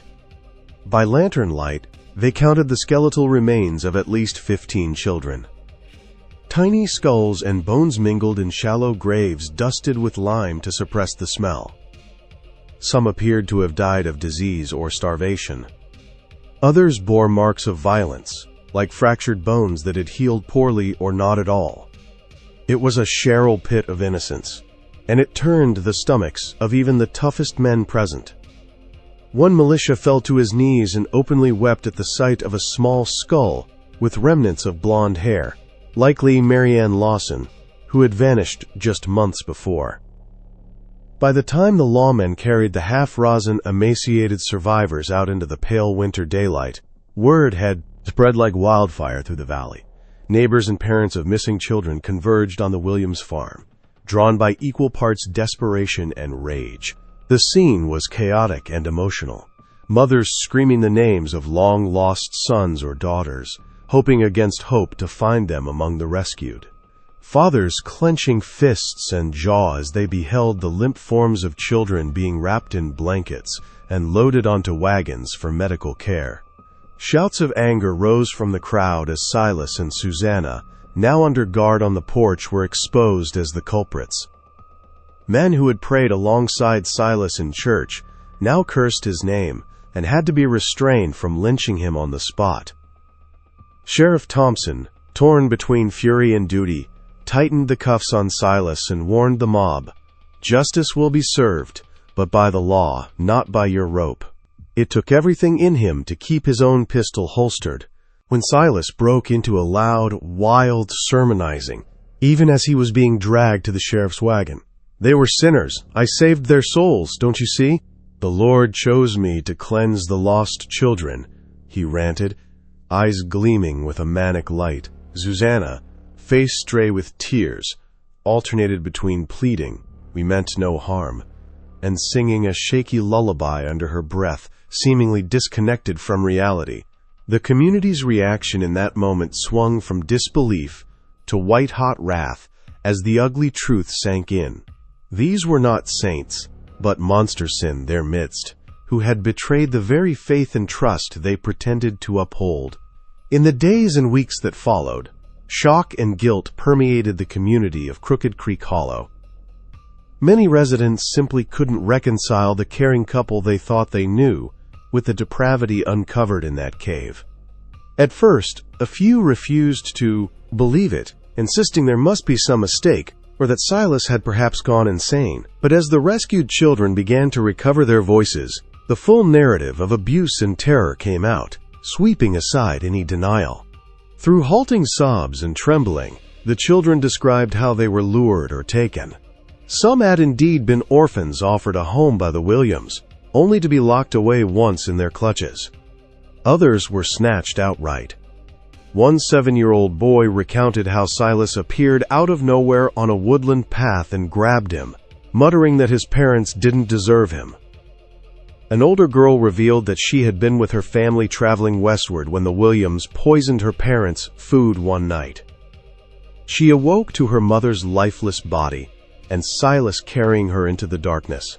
By lantern light, they counted the skeletal remains of at least 15 children. Tiny skulls and bones mingled in shallow graves dusted with lime to suppress the smell. Some appeared to have died of disease or starvation. Others bore marks of violence, like fractured bones that had healed poorly or not at all. It was a Sheryl pit of innocence, and it turned the stomachs of even the toughest men present. One militia fell to his knees and openly wept at the sight of a small skull with remnants of blonde hair, likely Marianne Lawson, who had vanished just months before. By the time the lawmen carried the half-rosin, emaciated survivors out into the pale winter daylight, word had spread like wildfire through the valley. Neighbors and parents of missing children converged on the Williams farm, drawn by equal parts desperation and rage. The scene was chaotic and emotional. Mothers screaming the names of long-lost sons or daughters, hoping against hope to find them among the rescued. Fathers clenching fists and jaw as they beheld the limp forms of children being wrapped in blankets and loaded onto wagons for medical care. Shouts of anger rose from the crowd as Silas and Susanna, now under guard on the porch, were exposed as the culprits. Men who had prayed alongside Silas in church now cursed his name and had to be restrained from lynching him on the spot. Sheriff Thompson, torn between fury and duty, tightened the cuffs on Silas and warned the mob, "Justice will be served, but by the law, not by your rope." It took everything in him to keep his own pistol holstered when Silas broke into a loud, wild sermonizing, even as he was being dragged to the sheriff's wagon. "They were sinners. I saved their souls, don't you see? The Lord chose me to cleanse the lost children," he ranted, eyes gleaming with a manic light. Susanna, face stray with tears, alternated between pleading, "We meant no harm," and singing a shaky lullaby under her breath, seemingly disconnected from reality. The community's reaction in that moment swung from disbelief to white-hot wrath as the ugly truth sank in. These were not saints, but monsters in their midst, who had betrayed the very faith and trust they pretended to uphold. In the days and weeks that followed, shock and guilt permeated the community of Crooked Creek Hollow. Many residents simply couldn't reconcile the caring couple they thought they knew with the depravity uncovered in that cave. At first, a few refused to believe it, insisting there must be some mistake, or that Silas had perhaps gone insane. But as the rescued children began to recover their voices, the full narrative of abuse and terror came out, sweeping aside any denial. Through halting sobs and trembling, the children described how they were lured or taken. Some had indeed been orphans offered a home by the Williams, only to be locked away once in their clutches. Others were snatched outright. One 7-year-old boy recounted how Silas appeared out of nowhere on a woodland path and grabbed him, muttering that his parents didn't deserve him. An older girl revealed that she had been with her family traveling westward when the Williams poisoned her parents' food one night. She awoke to her mother's lifeless body and Silas carrying her into the darkness.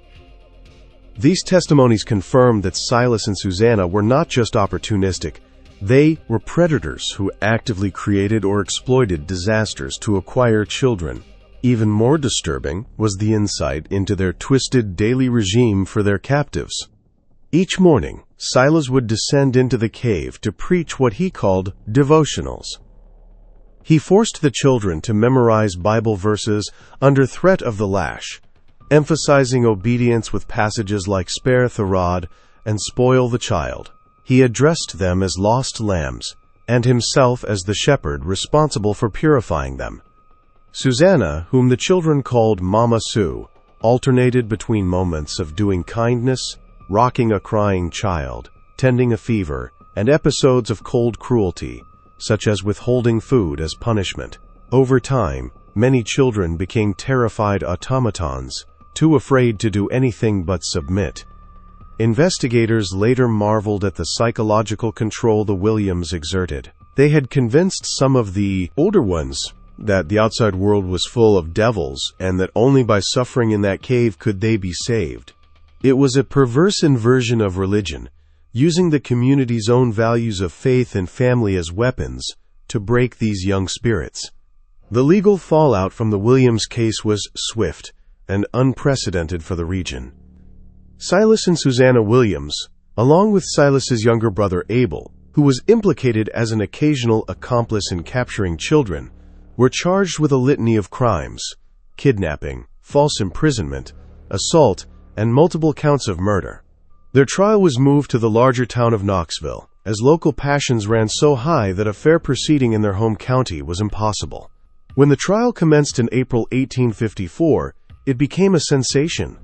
These testimonies confirmed that Silas and Susanna were not just opportunistic. They were predators who actively created or exploited disasters to acquire children. Even more disturbing was the insight into their twisted daily regime for their captives. Each morning, Silas would descend into the cave to preach what he called devotionals. He forced the children to memorize Bible verses under threat of the lash, emphasizing obedience with passages like "Spare the rod" and "Spoil the child." He addressed them as lost lambs, and himself as the shepherd responsible for purifying them. Susanna, whom the children called Mama Sue, alternated between moments of doing kindness, rocking a crying child, tending a fever, and episodes of cold cruelty, such as withholding food as punishment. Over time, many children became terrified automatons, too afraid to do anything but submit. Investigators later marveled at the psychological control the Williams exerted. They had convinced some of the older ones that the outside world was full of devils and that only by suffering in that cave could they be saved. It was a perverse inversion of religion, using the community's own values of faith and family as weapons to break these young spirits. The legal fallout from the Williams case was swift and unprecedented for the region. Silas and Susanna Williams, along with Silas's younger brother Abel, who was implicated as an occasional accomplice in capturing children, were charged with a litany of crimes: kidnapping, false imprisonment, assault, and multiple counts of murder. Their trial was moved to the larger town of Knoxville, as local passions ran so high that a fair proceeding in their home county was impossible. When the trial commenced in April 1854, it became a sensation.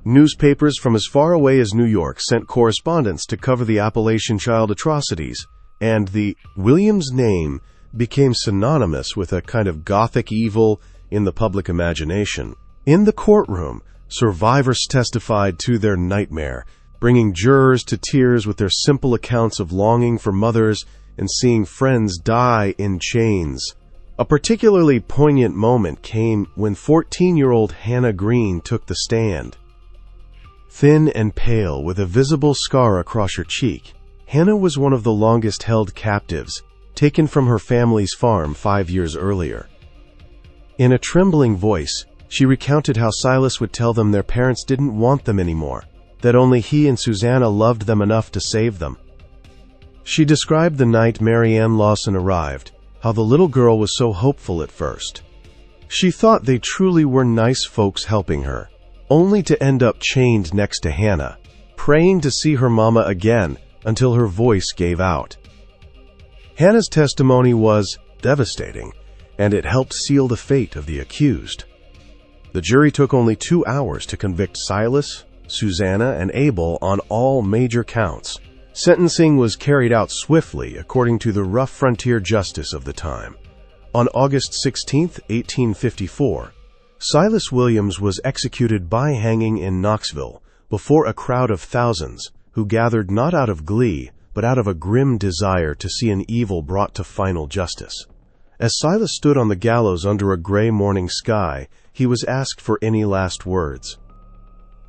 Newspapers from as far away as New York sent correspondents to cover the Appalachian child atrocities, and the Williams name became synonymous with a kind of gothic evil in the public imagination. In the courtroom, survivors testified to their nightmare, bringing jurors to tears with their simple accounts of longing for mothers and seeing friends die in chains. A particularly poignant moment came when 14-year-old Hannah Green took the stand. Thin and pale, with a visible scar across her cheek, Hannah was one of the longest-held captives, taken from her family's farm 5 years earlier. In a trembling voice, she recounted how Silas would tell them their parents didn't want them anymore, that only he and Susanna loved them enough to save them. She described the night Mary Ann Lawson arrived, how the little girl was so hopeful at first. She thought they truly were nice folks helping her, only to end up chained next to Hannah, praying to see her mama again until her voice gave out. Hannah's testimony was devastating, and it helped seal the fate of the accused. The jury took only 2 hours to convict Silas, Susanna, and Abel on all major counts. Sentencing was carried out swiftly according to the rough frontier justice of the time. On August 16, 1854, Silas Williams was executed by hanging in Knoxville before a crowd of thousands who gathered not out of glee, but out of a grim desire to see an evil brought to final justice. As Silas stood on the gallows under a gray morning sky, he was asked for any last words.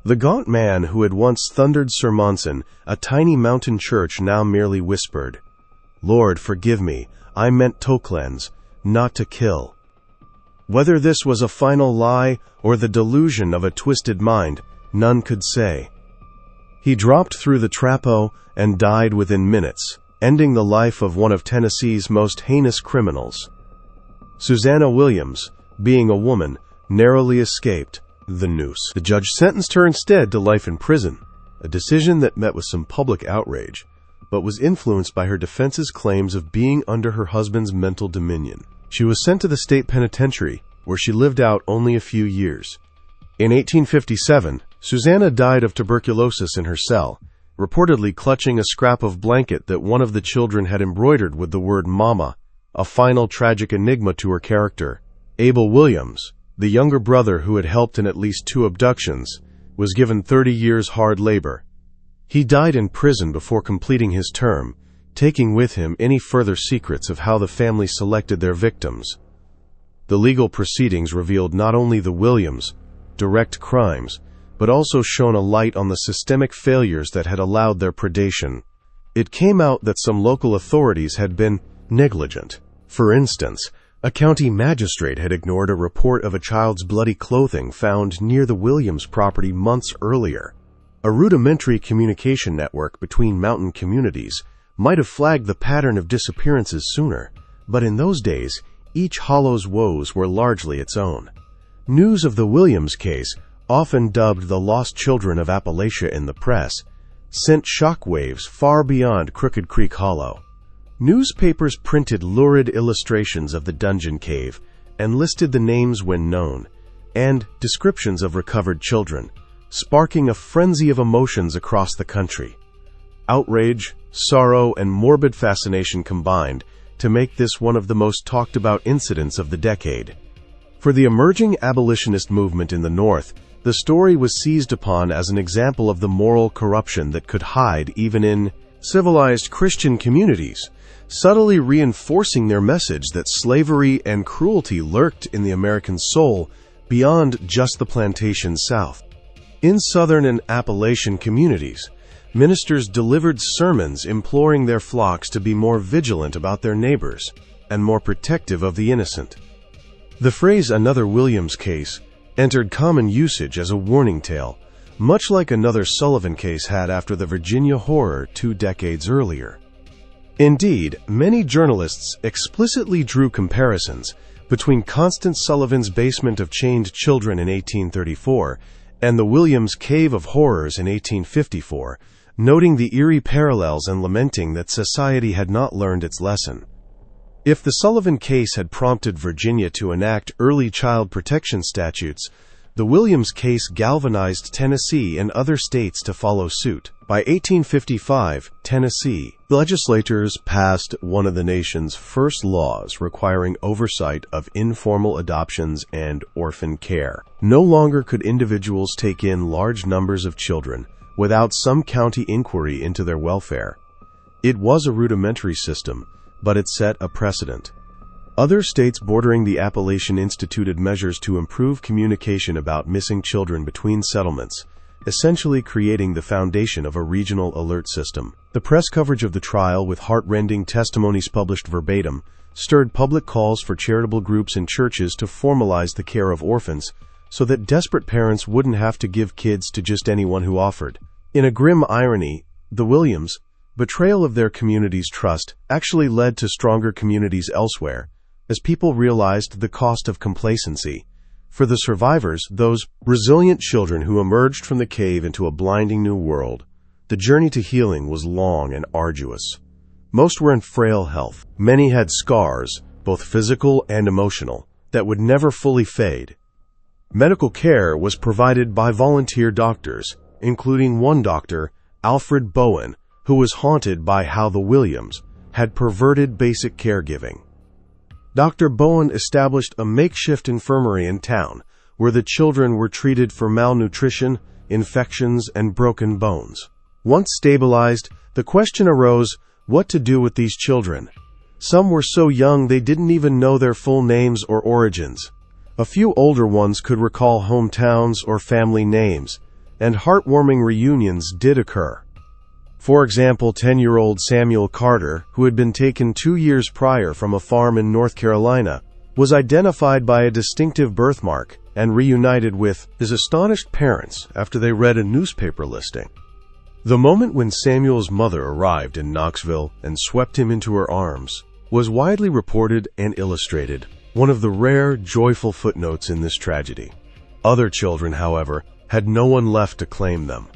The gaunt man who had once thundered Sir Monson, a tiny mountain church, now merely whispered, "Lord, forgive me, I meant to cleanse, not to kill." Whether this was a final lie or the delusion of a twisted mind, none could say. He dropped through the trappo and died within minutes, ending the life of one of Tennessee's most heinous criminals. Susanna Williams, being a woman, narrowly escaped the noose. The judge sentenced her instead to life in prison, a decision that met with some public outrage, but was influenced by her defense's claims of being under her husband's mental dominion. She was sent to the state penitentiary, where she lived out only a few years. In 1857, Susanna died of tuberculosis in her cell, reportedly clutching a scrap of blanket that one of the children had embroidered with the word "Mama," a final tragic enigma to her character. Abel Williams, the younger brother who had helped in at least 2 abductions, was given 30 years hard labor. He died in prison before completing his term, taking with him any further secrets of how the family selected their victims. The legal proceedings revealed not only the Williams' direct crimes, but also shone a light on the systemic failures that had allowed their predation. It came out that some local authorities had been negligent. For instance, a county magistrate had ignored a report of a child's bloody clothing found near the Williams property months earlier. A rudimentary communication network between mountain communities might have flagged the pattern of disappearances sooner, but in those days, each hollow's woes were largely its own. News of the Williams case, often dubbed the lost children of Appalachia in the press, sent shockwaves far beyond Crooked Creek Hollow. Newspapers printed lurid illustrations of the dungeon cave and listed the names when known, and descriptions of recovered children, sparking a frenzy of emotions across the country. Outrage, sorrow, and morbid fascination combined to make this one of the most talked about incidents of the decade. For the emerging abolitionist movement in the North, The story was seized upon as an example of the moral corruption that could hide even in civilized Christian communities, subtly reinforcing their message that slavery and cruelty lurked in the American soul beyond just the plantation South. In Southern and Appalachian communities, ministers delivered sermons imploring their flocks to be more vigilant about their neighbors and more protective of the innocent. The phrase "another Williams case" entered common usage as a warning tale, much like another Sullivan case had after the Virginia horror 2 decades earlier. Indeed, many journalists explicitly drew comparisons between Constance Sullivan's basement of chained children in 1834 and the Williams Cave of Horrors in 1854, noting the eerie parallels and lamenting that society had not learned its lesson. If the Sullivan case had prompted Virginia to enact early child protection statutes, the Williams case galvanized Tennessee and other states to follow suit. By 1855, Tennessee legislators passed one of the nation's first laws requiring oversight of informal adoptions and orphan care. No longer could individuals take in large numbers of children without some county inquiry into their welfare. It was a rudimentary system, but it set a precedent. Other states bordering the Appalachian instituted measures to improve communication about missing children between settlements, essentially creating the foundation of a regional alert system. The press coverage of the trial, with heart-rending testimonies published verbatim, stirred public calls for charitable groups and churches to formalize the care of orphans so that desperate parents wouldn't have to give kids to just anyone who offered. In a grim irony, the Williams' betrayal of their community's trust actually led to stronger communities elsewhere, as people realized the cost of complacency. For the survivors, those resilient children who emerged from the cave into a blinding new world, the journey to healing was long and arduous. Most were in frail health. Many had scars, both physical and emotional, that would never fully fade. Medical care was provided by volunteer doctors, including one doctor, Alfred Bowen, who was haunted by how the Williams had perverted basic caregiving. Dr. Bowen established a makeshift infirmary in town where the children were treated for malnutrition, infections, and broken bones. Once stabilized, the question arose what to do with these children. Some were so young they didn't even know their full names or origins. A few older ones could recall hometowns or family names, and heartwarming reunions did occur. For example, 10-year-old Samuel Carter, who had been taken 2 years prior from a farm in North Carolina, was identified by a distinctive birthmark and reunited with his astonished parents after they read a newspaper listing. The moment when Samuel's mother arrived in Knoxville and swept him into her arms was widely reported and illustrated, one of the rare, joyful footnotes in this tragedy. Other children, however, had no one left to claim them.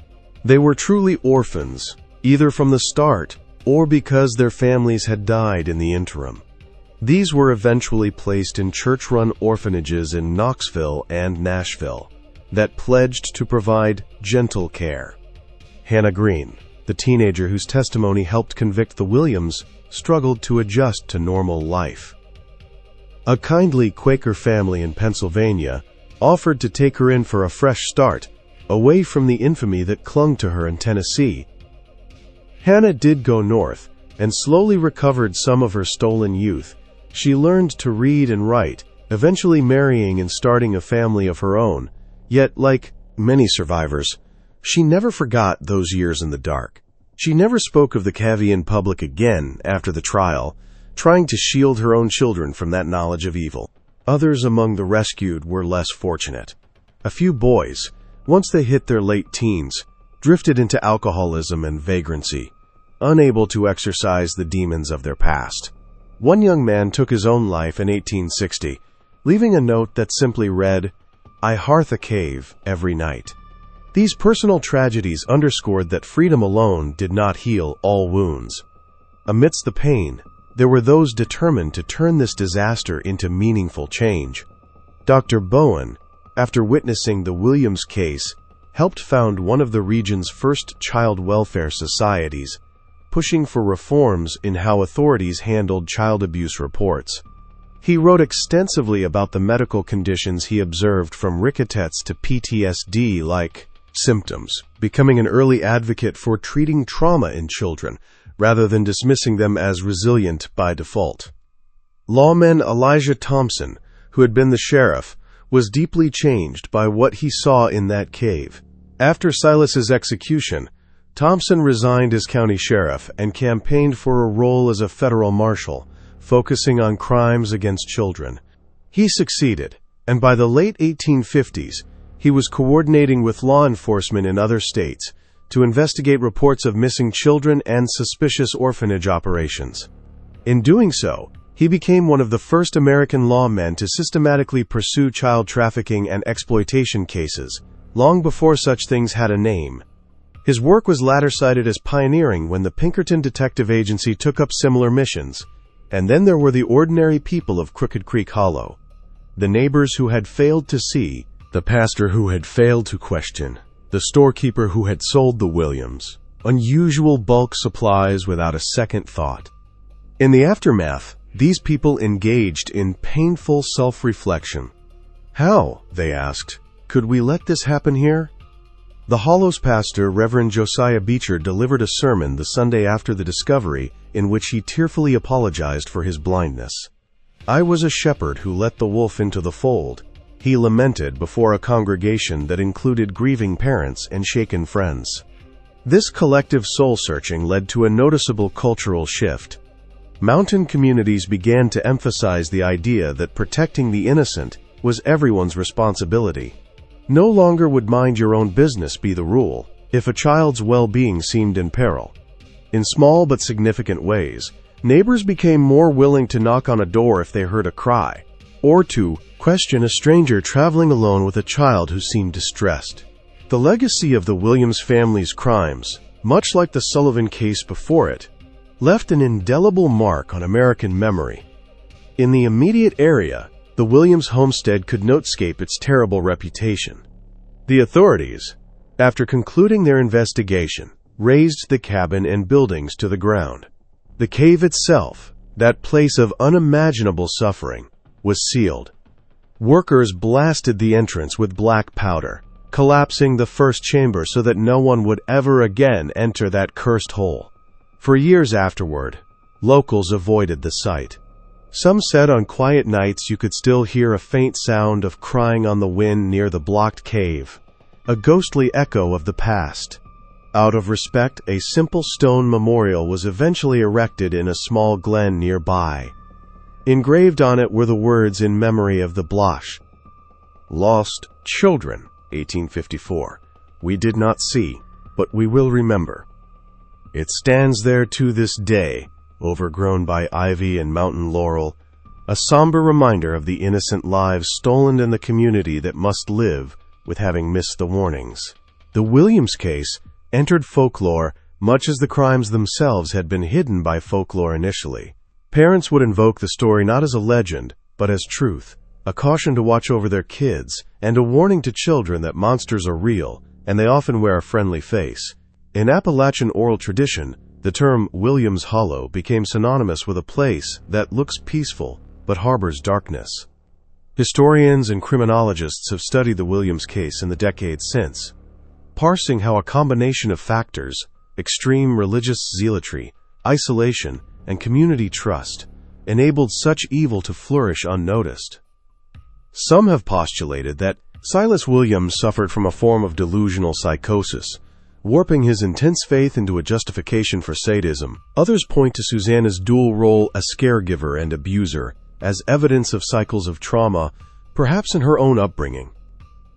They were truly orphans, either from the start or because their families had died in the interim. These were eventually placed in church-run orphanages in Knoxville and Nashville that pledged to provide gentle care. Hannah Green, the teenager whose testimony helped convict the Williams, struggled to adjust to normal life. A kindly Quaker family in Pennsylvania offered to take her in for a fresh start, away from the infamy that clung to her in Tennessee. Hannah did go north and slowly recovered some of her stolen youth. She learned to read and write, eventually marrying and starting a family of her own. Yet, like many survivors, she never forgot those years in the dark. She never spoke of the cavie in public again after the trial, trying to shield her own children from that knowledge of evil. Others among the rescued were less fortunate. A few boys, once they hit their late teens, drifted into alcoholism and vagrancy, unable to exorcise the demons of their past. One young man took his own life in 1860, leaving a note that simply read, "I hearth a cave every night." These personal tragedies underscored that freedom alone did not heal all wounds. Amidst the pain, there were those determined to turn this disaster into meaningful change. Dr. Bowen, after witnessing the Williams case, helped found one of the region's first child welfare societies, pushing for reforms in how authorities handled child abuse reports. He wrote extensively about the medical conditions he observed, from rickets to PTSD-like symptoms, becoming an early advocate for treating trauma in children, rather than dismissing them as resilient by default. Lawman Elijah Thompson, who had been the sheriff, was deeply changed by what he saw in that cave. After Silas's execution, Thompson resigned as county sheriff and campaigned for a role as a federal marshal, focusing on crimes against children. He succeeded, and by the late 1850s, he was coordinating with law enforcement in other states to investigate reports of missing children and suspicious orphanage operations. In doing so, he became one of the first American lawmen to systematically pursue child trafficking and exploitation cases, long before such things had a name. His work was later cited as pioneering when the Pinkerton Detective Agency took up similar missions. And then there were the ordinary people of Crooked Creek Hollow, the neighbors who had failed to see, the pastor who had failed to question, the storekeeper who had sold the Williams unusual bulk supplies without a second thought. In the aftermath, these people engaged in painful self-reflection. How, they asked, could we let this happen here? The Hollow's pastor, Reverend Josiah Beecher, delivered a sermon the Sunday after the discovery in which he tearfully apologized for his blindness. "I was a shepherd who let the wolf into the fold," he lamented before a congregation that included grieving parents and shaken friends. This collective soul-searching led to a noticeable cultural shift. Mountain communities began to emphasize the idea that protecting the innocent was everyone's responsibility. No longer would mind your own business be the rule if a child's well-being seemed in peril. In small but significant ways, neighbors became more willing to knock on a door if they heard a cry, or to question a stranger traveling alone with a child who seemed distressed. The legacy of the Williams family's crimes, much like the Sullivan case before it, left an indelible mark on American memory. In the immediate area, the Williams homestead could not escape its terrible reputation. The authorities, after concluding their investigation, razed the cabin and buildings to the ground. The cave itself, that place of unimaginable suffering, was sealed. Workers blasted the entrance with black powder, collapsing the first chamber so that no one would ever again enter that cursed hole. For years afterward, locals avoided the site. Some said on quiet nights you could still hear a faint sound of crying on the wind near the blocked cave, a ghostly echo of the past. Out of respect, a simple stone memorial was eventually erected in a small glen nearby. Engraved on it were the words in memory of the Blosh. "Lost children, 1854. We did not see, but we will remember." It stands there to this day, overgrown by ivy and mountain laurel, a somber reminder of the innocent lives stolen in the community that must live with having missed the warnings. The Williams case entered folklore much as the crimes themselves had been hidden by folklore initially. Parents would invoke the story not as a legend, but as truth, a caution to watch over their kids, and a warning to children that monsters are real, and they often wear a friendly face. In Appalachian oral tradition, the term Williams Hollow became synonymous with a place that looks peaceful but harbors darkness. Historians and criminologists have studied the Williams case in the decades since, parsing how a combination of factors, extreme religious zealotry, isolation, and community trust, enabled such evil to flourish unnoticed. Some have postulated that Silas Williams suffered from a form of delusional psychosis, warping his intense faith into a justification for sadism. Others point to Susanna's dual role as caregiver and abuser as evidence of cycles of trauma, perhaps in her own upbringing.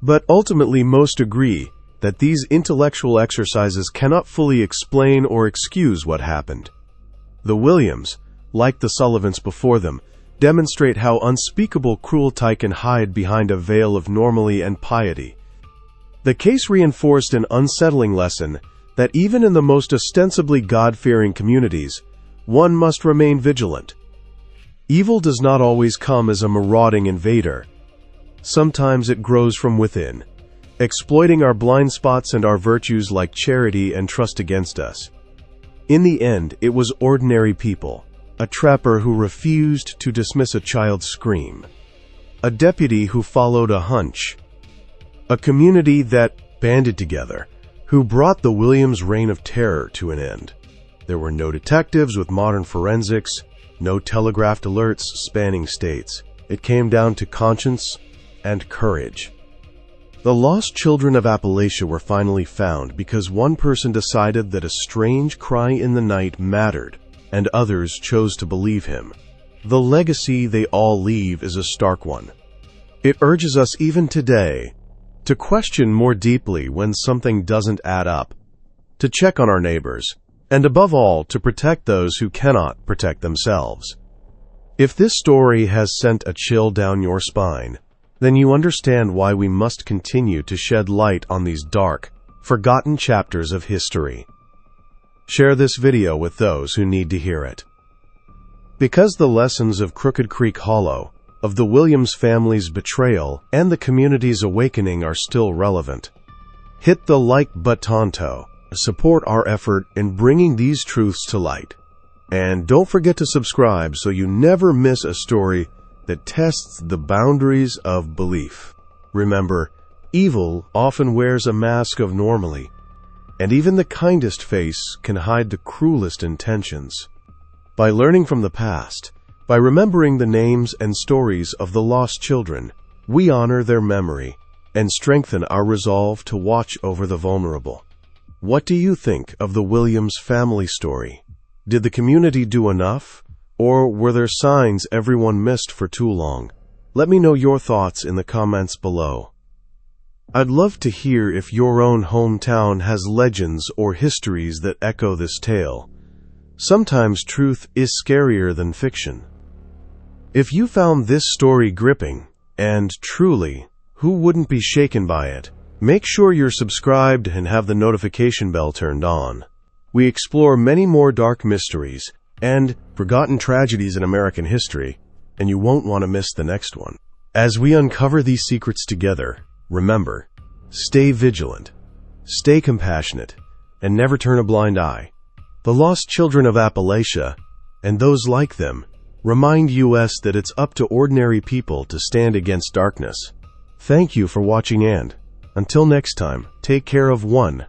But ultimately most agree that these intellectual exercises cannot fully explain or excuse what happened. The Williams, like the Sullivans before them, demonstrate how unspeakable cruelty can hide behind a veil of normalcy and piety. The case reinforced an unsettling lesson that even in the most ostensibly God-fearing communities, one must remain vigilant. Evil does not always come as a marauding invader. Sometimes it grows from within, exploiting our blind spots and our virtues like charity and trust against us. In the end, it was ordinary people, a trapper who refused to dismiss a child's scream, a deputy who followed a hunch, a community that banded together, who brought the Williams reign of terror to an end. There were no detectives with modern forensics, no telegraphed alerts spanning states. It came down to conscience and courage. The lost children of Appalachia were finally found because one person decided that a strange cry in the night mattered, and others chose to believe him. The legacy they all leave is a stark one. It urges us even today to question more deeply when something doesn't add up, to check on our neighbors, and above all, to protect those who cannot protect themselves. If this story has sent a chill down your spine, then you understand why we must continue to shed light on these dark, forgotten chapters of history. Share this video with those who need to hear it. Because the lessons of Crooked Creek Hollow, of the Williams family's betrayal, and the community's awakening are still relevant, hit the like button to support our effort in bringing these truths to light. And don't forget to subscribe so you never miss a story that tests the boundaries of belief. Remember, evil often wears a mask of normalcy, and even the kindest face can hide the cruelest intentions. By learning from the past, by remembering the names and stories of the lost children, we honor their memory and strengthen our resolve to watch over the vulnerable. What do you think of the Williams family story? Did the community do enough? Or were there signs everyone missed for too long? Let me know your thoughts in the comments below. I'd love to hear if your own hometown has legends or histories that echo this tale. Sometimes truth is scarier than fiction. If you found this story gripping, and truly, who wouldn't be shaken by it? Make sure you're subscribed and have the notification bell turned on. We explore many more dark mysteries and forgotten tragedies in American history, and you won't want to miss the next one. As we uncover these secrets together, remember, stay vigilant, stay compassionate, and never turn a blind eye. The lost children of Appalachia, and those like them, remind us that it's up to ordinary people to stand against darkness. Thank you for watching, and until next time, take care of one